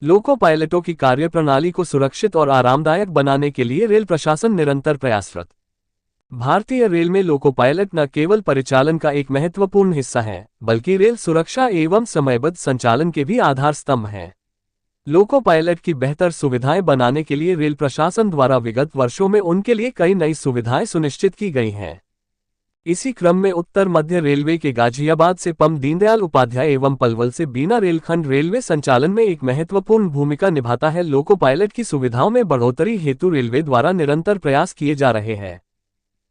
लोको पायलटों की कार्यप्रणाली को सुरक्षित और आरामदायक बनाने के लिए रेल प्रशासन निरंतर प्रयासरत। भारतीय रेल में लोको पायलट न केवल परिचालन का एक महत्वपूर्ण हिस्सा है, बल्कि रेल सुरक्षा एवं समयबद्ध संचालन के भी आधार स्तंभ हैं। लोको पायलट की बेहतर सुविधाएं बनाने के लिए रेल प्रशासन द्वारा विगत वर्षों में उनके लिए कई नई सुविधाएं सुनिश्चित की गई हैं। इसी क्रम में उत्तर मध्य रेलवे के गाजियाबाद से पं. दीनदयाल उपाध्याय एवं पलवल से बीना रेलखंड रेलवे संचालन में एक महत्वपूर्ण भूमिका निभाता है। लोको पायलट की सुविधाओं में बढ़ोतरी हेतु रेलवे द्वारा निरंतर प्रयास किए जा रहे हैं।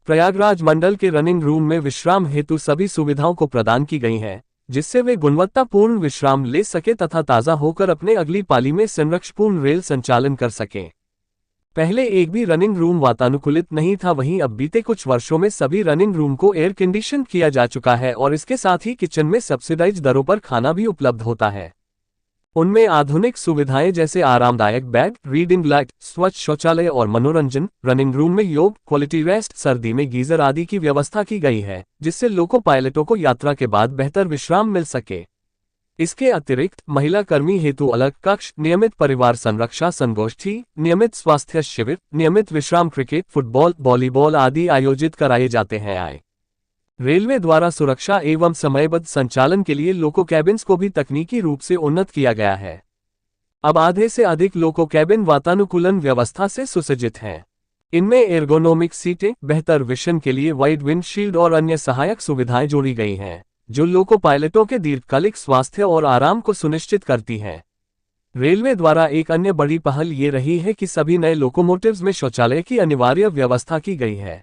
प्रयागराज मंडल के रनिंग रूम में विश्राम हेतु सभी सुविधाओं को प्रदान की गई हैं, जिससे वे गुणवत्तापूर्ण विश्राम ले सके तथा ताज़ा होकर अपने अगली पाली में संरक्षपूर्ण रेल संचालन कर सकें। पहले एक भी रनिंग रूम वातानुकूलित नहीं था, वहीं अब बीते कुछ वर्षों में सभी रनिंग रूम को एयर कंडीशन किया जा चुका है और इसके साथ ही किचन में सब्सिडाइज दरों पर खाना भी उपलब्ध होता है। उनमें आधुनिक सुविधाएं जैसे आरामदायक बेड, रीडिंग लाइट, स्वच्छ शौचालय और मनोरंजन, रनिंग रूम में योग, क्वालिटी रेस्ट, सर्दी में गीजर आदि की व्यवस्था की गई है, जिससे लोको पायलटों को यात्रा के बाद बेहतर विश्राम मिल सके। इसके अतिरिक्त महिला कर्मी हेतु अलग कक्ष, नियमित परिवार संरक्षा संगोष्ठी, नियमित स्वास्थ्य शिविर, नियमित विश्राम, क्रिकेट, फुटबॉल, वॉलीबॉल आदि आयोजित कराए जाते हैं। रेलवे द्वारा सुरक्षा एवं समयबद्ध संचालन के लिए लोको कैबिन्स को भी तकनीकी रूप से उन्नत किया गया है। अब आधे से अधिक लोको कैबिन वातानुकूलन व्यवस्था से सुसज्जित हैं। इनमें एर्गोनोमिक सीटें, बेहतर विशन के लिए वाइड विंडशील्ड और अन्य सहायक सुविधाएं जोड़ी गई हैं, जो लोको पायलटों के दीर्घकालिक स्वास्थ्य और आराम को सुनिश्चित करती हैं। रेलवे द्वारा एक अन्य बड़ी पहल ये रही है कि सभी नए लोकोमोटिव्स में शौचालय की अनिवार्य व्यवस्था की गई है।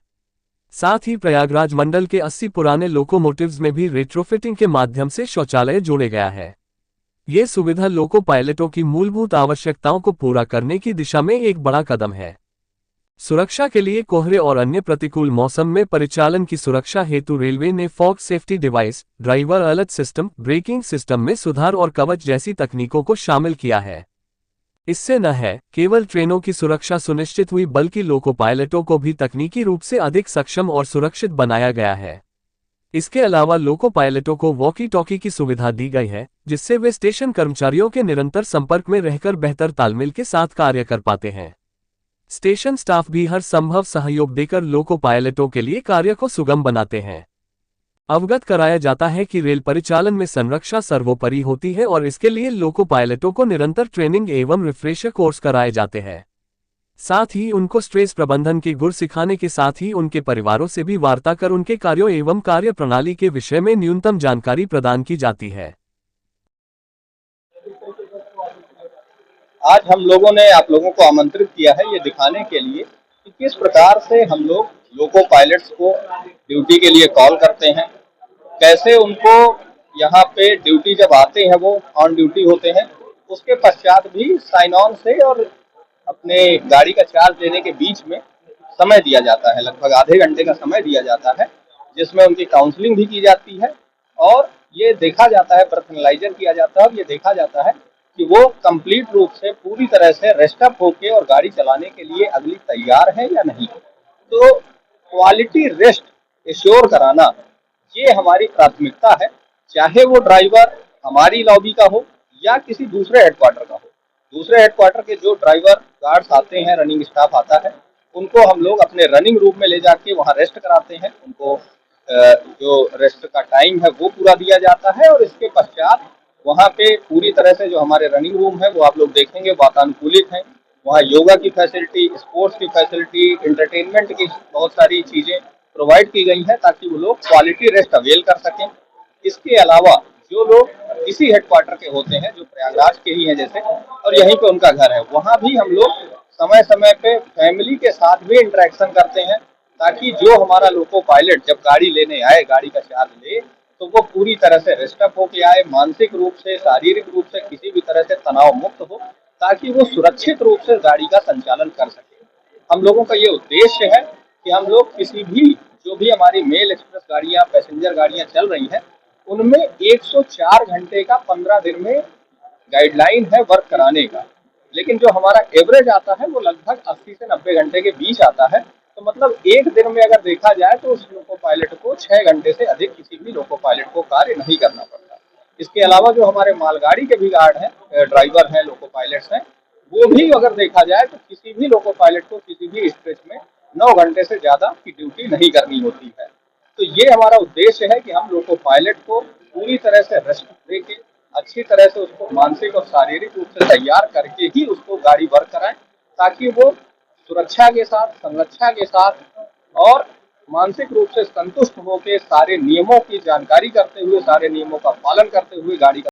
साथ ही प्रयागराज मंडल के 80 पुराने लोकोमोटिव्स में भी रेट्रोफिटिंग के माध्यम से शौचालय जोड़े गया है। ये सुविधा लोको पायलटों की मूलभूत आवश्यकताओं को पूरा करने की दिशा में एक बड़ा कदम है। सुरक्षा के लिए कोहरे और अन्य प्रतिकूल मौसम में परिचालन की सुरक्षा हेतु रेलवे ने fog safety device, driver alert system, braking system में सुधार और कवच जैसी तकनीकों को शामिल किया है। इससे न है केवल ट्रेनों की सुरक्षा सुनिश्चित हुई, बल्कि लोको पायलटों को भी तकनीकी रूप से अधिक सक्षम और सुरक्षित बनाया गया है। इसके अलावा लोको पायलटों को वॉकी टॉकी की सुविधा दी गई है, जिससे वे स्टेशन कर्मचारियों के निरंतर संपर्क में रहकर बेहतर तालमेल के साथ कार्य कर पाते हैं। स्टेशन स्टाफ भी हर संभव सहयोग देकर लोको पायलटों के लिए कार्य को सुगम बनाते हैं। अवगत कराया जाता है कि रेल परिचालन में संरक्षा सर्वोपरि होती है और इसके लिए लोको पायलटों को निरंतर ट्रेनिंग एवं रिफ्रेशर कोर्स कराए जाते हैं। साथ ही उनको स्ट्रेस प्रबंधन के गुर सिखाने के साथ ही उनके परिवारों से भी वार्ता कर उनके कार्यों एवं कार्य प्रणाली के विषय में न्यूनतम जानकारी प्रदान की जाती है। आज हम लोगों ने आप लोगों को आमंत्रित किया है ये दिखाने के लिए कि किस प्रकार से हम लोग लोको पायलट्स को ड्यूटी के लिए कॉल करते हैं, कैसे उनको यहाँ पे ड्यूटी जब आते हैं वो ऑन ड्यूटी होते हैं, उसके पश्चात भी साइन ऑन से और अपने गाड़ी का चार्ज लेने के बीच में समय दिया जाता है। लगभग आधे घंटे का समय दिया जाता है, जिसमें उनकी काउंसलिंग भी की जाती है और ये देखा जाता है, पर्सनलाइजर किया जाता है और ये देखा जाता है कि वो कंप्लीट रूप से पूरी तरह से रेस्ट अप होके और गाड़ी चलाने के लिए अगली तैयार है या नहीं। तो क्वालिटी रेस्ट एश्योर कराना ये हमारी प्राथमिकता है, चाहे वो ड्राइवर हमारी लॉबी का हो या किसी दूसरे हेडक्वार्टर का हो। दूसरे हेडक्वार्टर के जो ड्राइवर गार्ड्स आते हैं, रनिंग स्टाफ आता है, उनको हम लोग अपने रनिंग रूम में ले जाके वहाँ रेस्ट कराते हैं। उनको जो रेस्ट का टाइम है वो पूरा दिया जाता है और इसके पश्चात वहाँ पे पूरी तरह से जो हमारे रनिंग रूम है वो आप लोग देखेंगे वातानुकूलित है। वहाँ योगा की फैसिलिटी, स्पोर्ट्स की फैसिलिटी, एंटरटेनमेंट की बहुत सारी चीज़ें प्रोवाइड की गई हैं ताकि वो लोग क्वालिटी रेस्ट अवेल कर सकें। इसके अलावा जो लोग इसी हेडक्वार्टर के होते हैं, जो प्रयागराज के ही हैं जैसे, और यहीं पे उनका घर है, वहाँ भी हम लोग समय समय पे फैमिली के साथ भी इंटरेक्शन करते हैं ताकि जो हमारा लोको पायलट जब गाड़ी लेने आए, गाड़ी का चार्ज ले, तो वो पूरी तरह से रेस्ट अप होके आए, मानसिक रूप से, शारीरिक रूप से किसी भी तरह से तनाव मुक्त हो, ताकि वो सुरक्षित रूप से गाड़ी का संचालन कर सके। हम लोगों का ये उद्देश्य है कि हम लोग किसी भी जो भी हमारी मेल एक्सप्रेस गाड़ियाँ, पैसेंजर गाड़ियाँ चल रही हैं, उनमें 104 घंटे का 15 दिन में गाइडलाइन है वर्क कराने का, लेकिन जो हमारा एवरेज आता है वो लगभग 80 से 90 घंटे के बीच आता है। तो मतलब एक दिन में अगर देखा जाए तो उस लोको पायलट को 6 घंटे से अधिक किसी भी लोको पायलट को कार्य नहीं करना पड़ता। इसके अलावा जो हमारे मालगाड़ी के भी गार्ड हैं, ड्राइवर हैं, लोको पायलट्स हैं, वो भी अगर देखा जाए तो किसी भी लोको पायलट को किसी भी स्ट्रेच में 9 घंटे से ज़्यादा की ड्यूटी नहीं करनी होती है। तो ये हमारा उद्देश्य है कि हम लोको पायलट को पूरी तरह से रेस्ट देके, अच्छी तरह से उसको मानसिक और शारीरिक रूप से तैयार करके ही उसको गाड़ी वर्क कराएं, ताकि वो सुरक्षा के साथ, संरक्षा के साथ और मानसिक रूप से संतुष्ट होकर सारे नियमों की जानकारी करते हुए, सारे नियमों का पालन करते हुए गाड़ी का